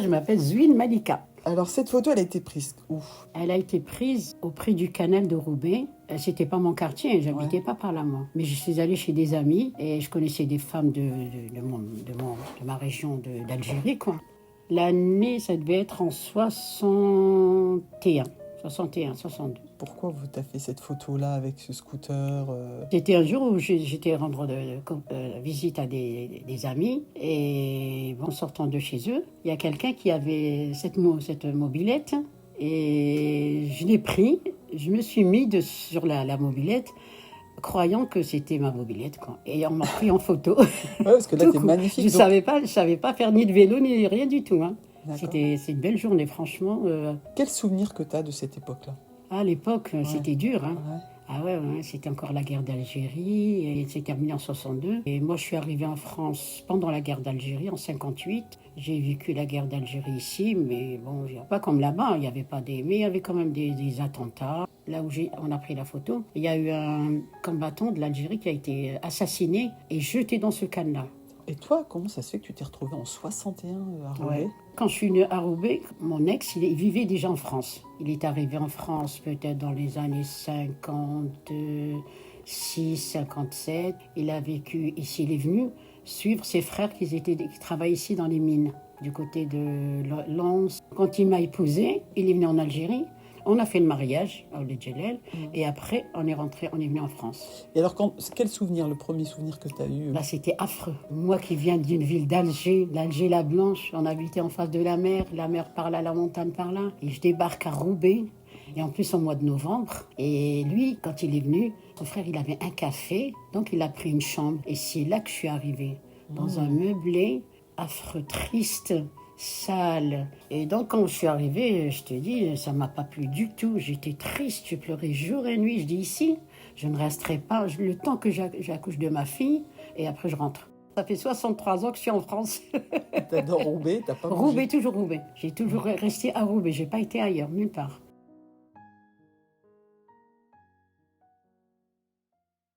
Je m'appelle Zwin Malika. Alors, cette photo, elle a été prise où? Elle a été prise au prix du canal de Roubaix. C'était pas mon quartier, j'habitais pas par là, moi. Mais je suis allée chez des amis et je connaissais des femmes de ma région d'Algérie, quoi. L'année, ça devait être en 61, 62. Pourquoi t'as fait cette photo-là avec ce scooter C'était un jour où j'étais rendre visite à des amis et en sortant de chez eux, il y a quelqu'un qui avait cette mobilette et je l'ai pris, je me suis mis sur la mobilette croyant que c'était ma mobilette, quoi. Et on m'a pris en photo. Ouais, parce que là, t'es magnifique. Je savais pas faire ni de vélo ni rien du tout, hein. D'accord. C'est une belle journée, franchement. Quel souvenir que t'as de cette époque-là? À l'époque, c'était dur, hein. Ouais. Ah ouais, c'était encore la guerre d'Algérie et c'est terminé en 62. Et moi, je suis arrivée en France pendant la guerre d'Algérie, en 58. J'ai vécu la guerre d'Algérie ici, mais bon, pas comme là-bas, il n'y avait pas mais il y avait quand même des attentats. Là où on a pris la photo, il y a eu un combattant de l'Algérie qui a été assassiné et jeté dans ce canal-là. Et toi, comment ça se fait que tu t'es retrouvée en 61 à Roubaix? Ouais. Quand je suis venue à Roubaix, mon ex, il vivait déjà en France. Il est arrivé en France peut-être dans les années 56, 57. Il a vécu ici. Il est venu suivre ses frères qui travaillent ici dans les mines, du côté de Lens. Quand il m'a épousée, il est venu en Algérie. On a fait le mariage à Ouled Djelel et après on est venu en France. Et alors, quel souvenir, le premier souvenir que tu as eu? Là, c'était affreux. Moi qui viens d'une ville d'Alger, la Blanche, on habitait en face de la mer par là, la montagne par là, et je débarque à Roubaix, et en plus au mois de novembre. Et lui, quand il est venu, son frère, il avait un café, donc il a pris une chambre. Et c'est là que je suis arrivée, dans un meublé affreux, triste, sale. Et donc quand je suis arrivée, je te dis, ça m'a pas plu du tout. J'étais triste, je pleurais jour et nuit. Je dis ici, je ne resterai pas le temps que j'accouche de ma fille et après je rentre. Ça fait 63 ans que je suis en France. T'adores Roubaix, t'as pas bougé? Roubaix, toujours Roubaix. J'ai toujours resté à Roubaix, j'ai pas été ailleurs, nulle part.